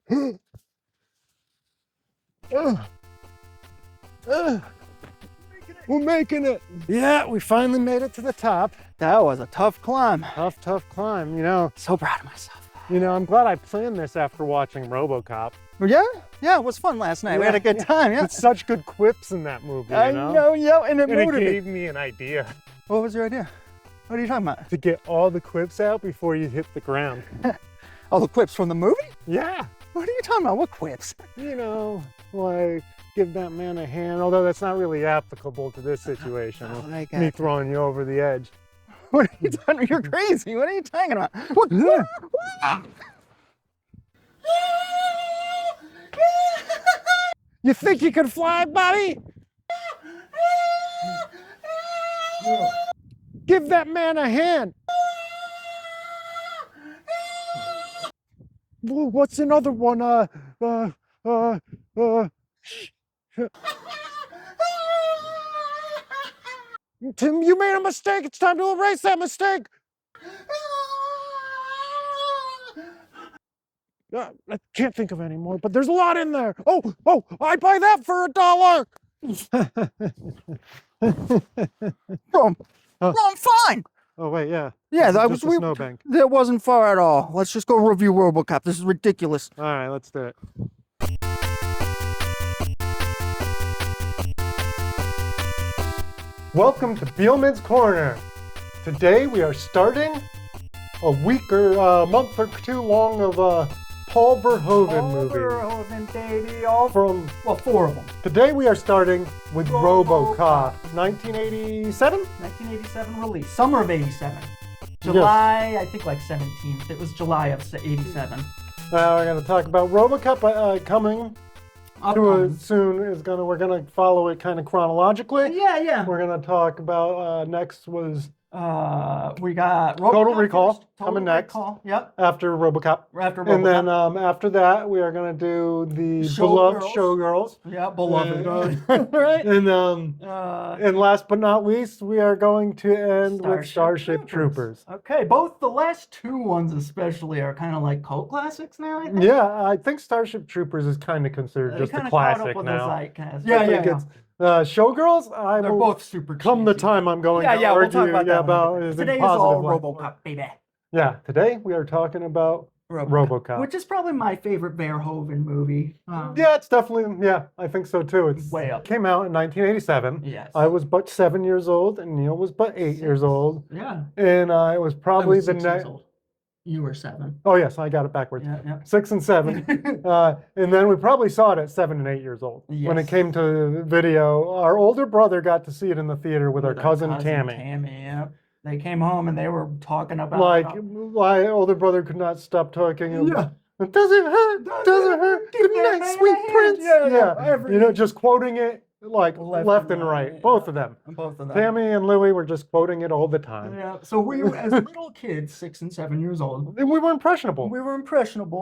We're making it. Yeah, we finally made it to the top. That was a tough climb. Tough climb, you know. So proud of myself. You know, I'm glad I planned this after watching Robocop. Yeah, it was fun last night. We had a good time, yeah. It's such good quips in that movie, you know? I know, yeah, and it gave me an idea. What was your idea? What are you talking about? To get all the quips out before you hit the ground. All the quips from the movie? Yeah. What are you talking about? What quips? You know, like, give that man a hand, although that's not really applicable to this situation. Me throwing you over the edge. What are you talking about? You're crazy. What are you talking about? What? You think you can fly, buddy? Give that man a hand. What's another one? Tim, you made a mistake. It's time to erase that mistake. I can't think of any more, but there's a lot in there. Oh, I'd buy that for $1. I'm fine. Oh, wait, yeah. Yeah, that was a snowbank. That wasn't far at all. Let's just go review Robocop. This is ridiculous. All right, let's do it. Welcome to Beilman's Corner. Today we are starting a week or a month or two long of Paul Verhoeven movies. Paul Verhoeven, baby. Four of them. Today we are starting with Robocop. 1987? 1987 release. Summer of 87. July, yes. I think like 17th. It was July of 87. Now we're going to talk about Robocop coming soon. We're gonna follow it kind of chronologically. Yeah. We're gonna talk about next was we got Robocop Total Recall first. coming next. Yep. After Robocop. And then after that we are gonna do the beloved Showgirls. Yeah, beloved. Right. And last but not least, we are going to end with Starship Troopers. Okay, both the last two ones especially are kind of like cult classics now, I think. Yeah, I think Starship Troopers is kind of considered just a classic now. Yeah. Showgirls, they're both super cheesy. Come the time I'm going to argue we'll talk about that about today is all Robocop, baby. Yeah, today we are talking about Robocop. Which is probably my favorite Verhoeven movie. Yeah, it's definitely, I think so too. It's way up. Came out in 1987. Yes. I was but 7 years old and Neil was but 8 years old. Yeah. And it was probably the next. You were 7. Oh, yes, I got it backwards. Yeah. 6 and 7. And then we probably saw it at 7 and 8 years old. Yes. When it came to video. Our older brother got to see it in the theater with our cousin Tammy. Yeah. They came home and they were talking about my older brother could not stop talking about it doesn't hurt. Good night, sweet prince. Yeah. Just quoting it like left and right. Both of them. Tammy and Louie were just quoting it all the time. Yeah. So we were, as little kids, 6 and 7 years old. We were impressionable.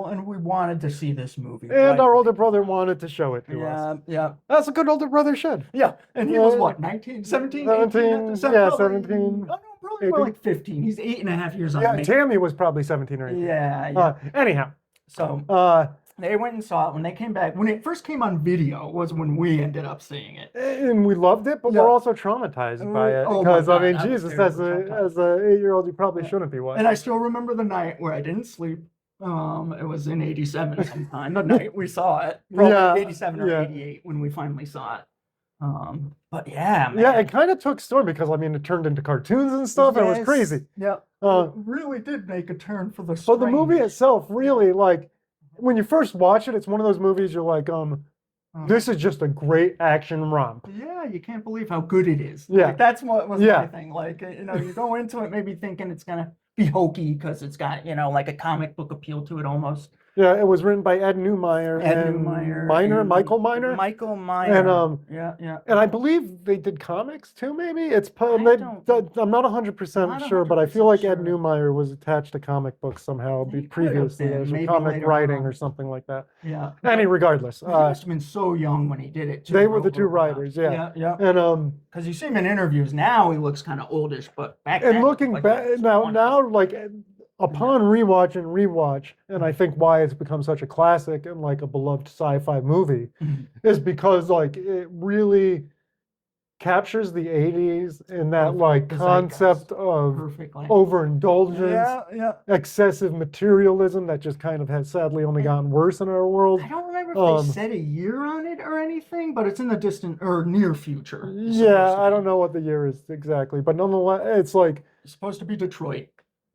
And we wanted to see this movie. And our older brother wanted to show it to us. Yeah. That's a good older brother should. Yeah. And he was what, 19, 17? 17. 17. Probably more like 15. He's 8.5 years old. Tammy was probably 17 or 18. Yeah. Anyhow. So they went and saw it. When they came back, when it first came on video was when we ended up seeing it. And we loved it, but we're also traumatized by it. Because, Jesus, as an 8-year-old, you probably shouldn't be watching. And I still remember the night where I didn't sleep. It was in 87 sometime, the night we saw it. Probably 87 or 88 when we finally saw it. But yeah, man. Yeah, it kind of took storm because it turned into cartoons and stuff, and it was crazy. Yeah, it really did make a turn for the strange. But the movie itself, really, when you first watch it, it's one of those movies you're like, this is just a great action romp. Yeah, you can't believe how good it is. Yeah, that's what was my thing. You go into it maybe thinking it's gonna be hokey because it's got like a comic book appeal to it almost. Yeah, it was written by Ed Newmeyer Michael Miner. Michael Miner. And and I believe they did comics too. Maybe it's. I'm not 100% sure, but I feel like Ed Newmeyer was attached to comic books somehow previously as a comic writing or something like that. Yeah. Regardless, he must have been so young when he did it too. They were the two writers. Yeah. And because you see him in interviews now, he looks kind of oldish, but back then. And looking back now, upon rewatch, and I think why it's become such a classic and like a beloved sci-fi movie is because like it really captures the 80s and that like concept of overindulgence, excessive materialism that just kind of has sadly only gotten worse in our world. I don't remember if they said a year on it or anything, but it's in the distant or near future. Yeah, I don't know what the year is exactly, but nonetheless, it's like it's supposed to be Detroit.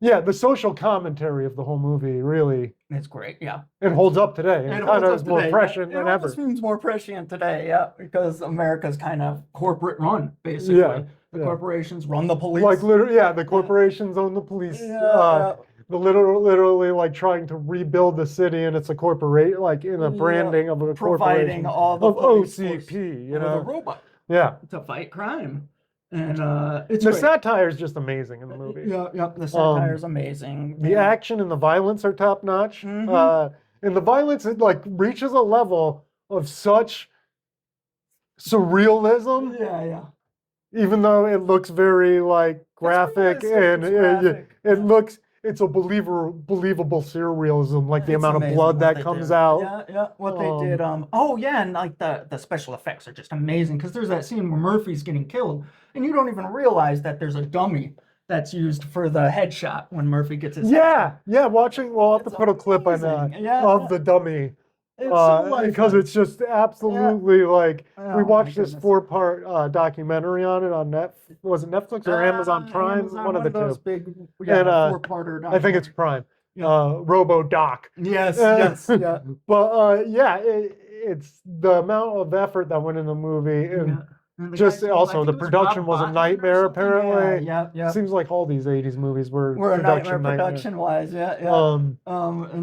Yeah, the social commentary of the whole movie really. It's great, yeah. It holds up today. It kind of is more prescient than ever. It seems more prescient today, yeah, because America's kind of corporate run, basically. Yeah, the corporations run the police. Like literally, yeah, the corporations own the police. The literally like trying to rebuild the city, and it's a corporate, like in a branding of a providing corporation all the of OCP, you know, the robot. Yeah, to fight crime. And it's the satire is just amazing in the movie. Yeah, the satire is amazing. The action and the violence are top notch. And the violence, it like reaches a level of such surrealism. Yeah. Even though it looks very like graphic and it looks, it's a believable surrealism, like the amount of blood that comes out. Yeah. What they did. And like the special effects are just amazing because there's that scene where Murphy's getting killed, and you don't even realize that there's a dummy that's used for the headshot when Murphy gets his headshot. Watching. We'll have to put a clip on of the dummy. Because it's just absolutely like we watched this 4-part documentary on it on Netflix. Was it Netflix or Amazon Prime? One of the two. Big, 4-parter. I think it's Prime. Robodoc. Yes. But it's the amount of effort that went in the movie and. Just also the production was a nightmare apparently. Yeah. Seems like all these 80s movies were a nightmare production-wise. And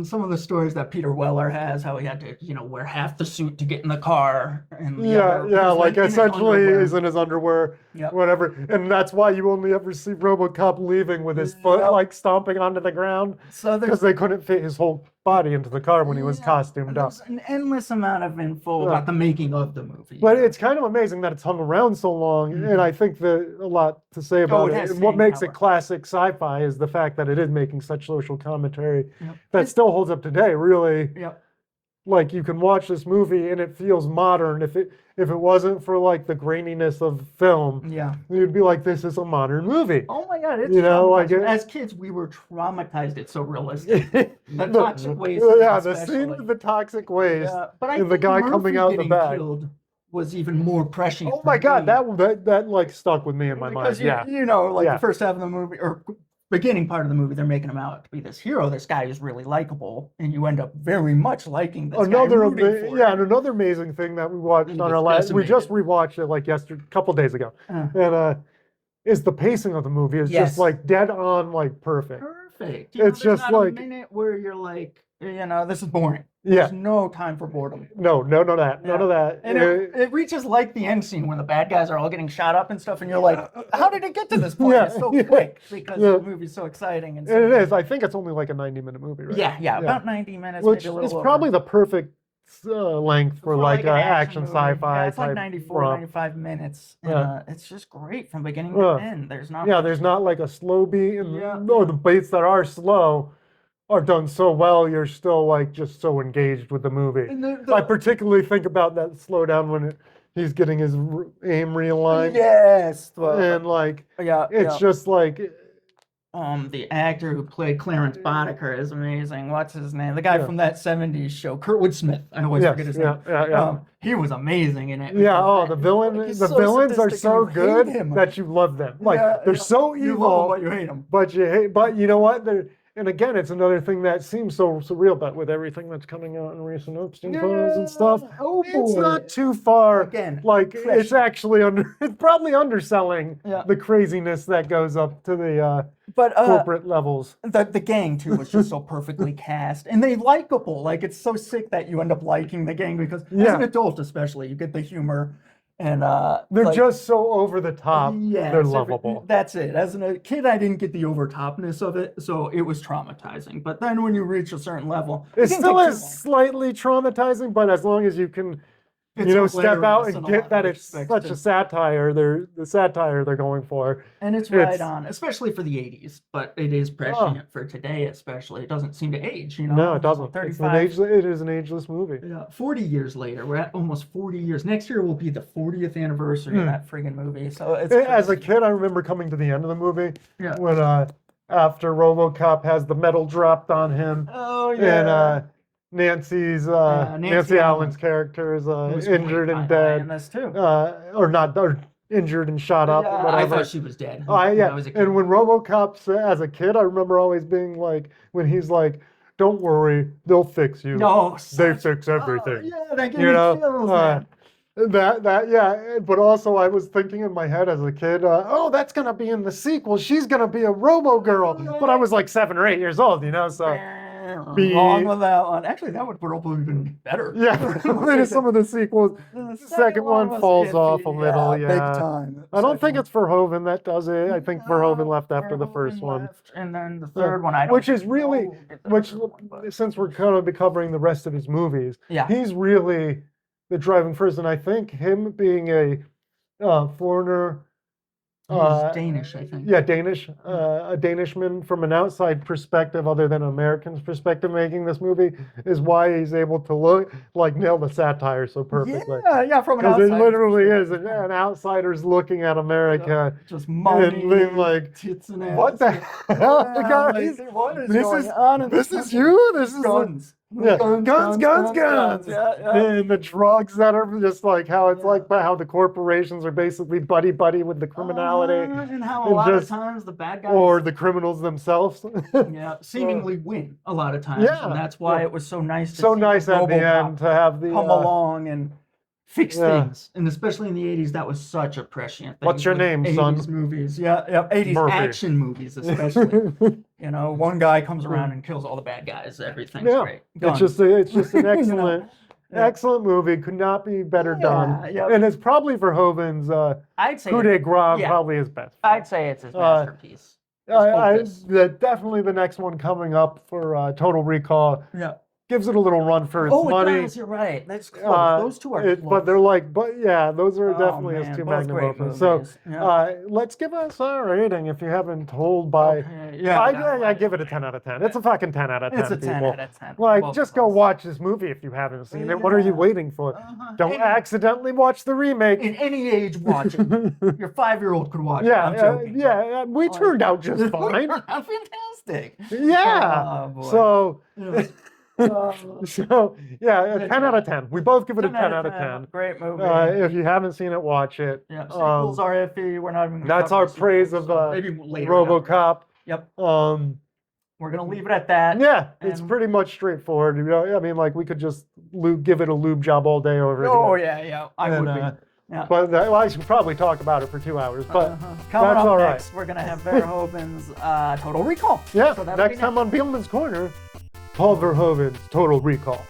some of the stories that Peter Weller has, how he had to, wear half the suit to get in the car. And like essentially he's in his underwear, whatever. And that's why you only ever see Robocop leaving with his foot like stomping onto the ground because they couldn't fit his whole body into the car when he was costumed up. There's an endless amount of info about the making of the movie. But it's kind of amazing that it's hung around so long, and I think that a lot to say about it. And what makes it classic sci-fi is the fact that it is making such social commentary that still holds up today, really. Like you can watch this movie and it feels modern. If it wasn't for like the graininess of film, you'd be like, this is a modern movie. Oh my God, it's as kids we were traumatized. It's so realistic. The toxic waste. The scene of the toxic waste. But I and the guy coming out the back was even more prescient. Oh my God, that like stuck with me in my mind. The first half of the movie or beginning part of the movie, they're making him out to be this hero. This guy is really likable, and you end up very much liking this guy. And another amazing thing that we watched on our last, we just rewatched it like a couple days ago, and is the pacing of the movie is just like dead on, like perfect. It's just not like a minute where you're like, this is boring. There's no time for boredom. No, none of that. And it reaches like the end scene when the bad guys are all getting shot up and stuff, and you're like, how did it get to this point? It's so quick because the movie's so exciting. And it is. I think it's only like a 90-minute movie, right? Yeah, about 90 minutes. Which maybe a little is probably the perfect length for like an action sci-fi. It's like 95 minutes. And, it's just great from beginning to end. There's not like a slow beat, and the beats that are slow are done so well, you're still like just so engaged with the movie. I particularly think about that slowdown when he's getting his aim realigned. Yes. And like, it's just like... the actor who played Clarence Boddicker is amazing. What's his name? The guy from that 70s show, Kurtwood Smith. I always forget his name. He was amazing in it. The villains are so good that you love them. Like they're so evil, you love them, but you hate them. But you know what? And again, it's another thing that seems so surreal, but with everything that's coming out in recent Epstein files and stuff, it's not too far. Again, it's actually it's probably underselling the craziness that goes up to the corporate levels. The gang too was just so perfectly cast, and they likable. Like it's so sick that you end up liking the gang because as an adult, especially, you get the humor. And they're just so over the top. They're lovable. That's it. As a kid, I didn't get the over topness of it, so it was traumatizing. But then when you reach a certain level, it still is slightly traumatizing. But as long as you can It's step out hilarious and in a get lot that of it's respects, such too. a satire. The satire they're going for. And it's right It's- on, especially for the 80s, but it is prescient for today, especially. It doesn't seem to age, No, it doesn't. 35. It is an ageless movie. Yeah, 40 years later. We're at almost 40 years. Next year will be the 40th anniversary of that friggin' movie. So it's As a crazy. kid, I remember coming to the end of the movie Yeah. when after Robocop has the metal dropped on him, Oh, yeah. and Nancy Nancy Allen's Allen. character is Who's injured great, and by the way, dead, in this too. or injured and shot up, or Yeah, I whatever. thought she was dead. Yeah, when I was a kid. and when RoboCop, as a kid, I remember always being like, when he's like, "Don't worry, they'll fix you. No, They fix everything." yeah, that gave You me know, chills, man. yeah, but also I was thinking in my head as a kid, oh, that's gonna be in the sequel. She's gonna be a Robo Girl, but I was like 7 or 8 years old, so Wrong with that one. Actually, that would probably been better. yeah, maybe some of the sequels. The second one was falls iffy, off a little, big yeah. time. I don't think Second it's Verhoeven that does it. I think Verhoeven left after the Verhoeven first one. left, and then the third one, I don't Which is really, know who did the third one, but- since we're going to be covering the rest of his movies, Yeah. he's really the driving force. And I think him being a foreigner, He's Danish, I think. yeah, Danish, a Danishman from an outside perspective, other than an American's perspective, making this movie is why he's able to nail the satire so perfectly. Yeah, from an Because it outsider's literally is perspective. an outsider's looking at America Just money, and being like, tits and ass. "What the hell, Yeah, guys? like, what is This going is on in this this is country?" you? This is Guns. yeah, guns. Yeah, yeah. And the drugs that are just like how it's like, how the corporations are basically buddy with the criminality, And how a and lot of just- times the bad guys or the criminals themselves. yeah, seemingly win a lot of times. Yeah, And that's why yeah. it was so nice to So see nice at the RoboCop end to have the come along and fix yeah. things. And especially in the 80s, that was such a prescient thing. What's your with name, 80s son? movies. Yeah, 80s Murphy. action movies especially. One guy comes around and kills all the bad guys. Everything's Yeah, great. it's just an excellent. Yeah. Excellent movie, could not be better done, yeah. and it's probably Verhoeven's I'd say coup de grace, yeah. probably his best. I'd say it's his masterpiece. Definitely the next one coming up for Total Recall Yeah. gives it a little run for its money. It does, you're right. That's close. Those two are close. But they're those are definitely his two both magnum great opus. So movies. Yeah. let's give us a rating if you haven't told by. Okay, yeah, I give it a 10 out of 10. It's a fucking 10 out of 10. It's a 10 people. out of 10. Like, Both just of go us. watch this movie if you haven't seen it. What are you waiting for? Don't And accidentally watch the remake. in any age, watch it. Your 5-year-old could watch it. Yeah, I'm joking. we turned out just fine. Fantastic. Yeah. Oh, boy. So, Yeah. a 10 out of 10. We both give it a 10 out of 10. Great movie. If you haven't seen it, watch it. Yeah, sequels are iffy. We're not even. Gonna That's cover our the praise sequels, of so maybe later. RoboCop. Yep. We're gonna leave it at that. Yeah, it's And- pretty much straightforward. I mean, like we could just give it a lube job all day over again. Oh yeah. I And, would be. Yeah. But I should probably talk about it for 2 hours. But Coming that's up all right. next, we're gonna have Verhoeven's Total Recall. Yeah, So that'll be next time on Beilman's Corner, Paul Verhoeven's Total Recall.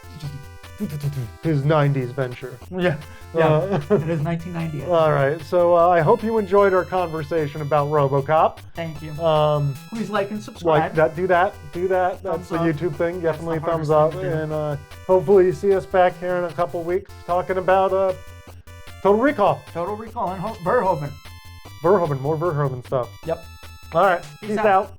His 90s venture. Yeah. It is 1990. All right, so I hope you enjoyed our conversation about RoboCop. Thank you. Please like and subscribe. Like that, do that. That's Thumbs the up. YouTube thing. That's Definitely the thumbs hardest up, thing to do. and hopefully you see us back here in a couple weeks talking about Total Recall. Total Recall and Verhoeven. More Verhoeven stuff. Yep. All right, Peace peace out. out.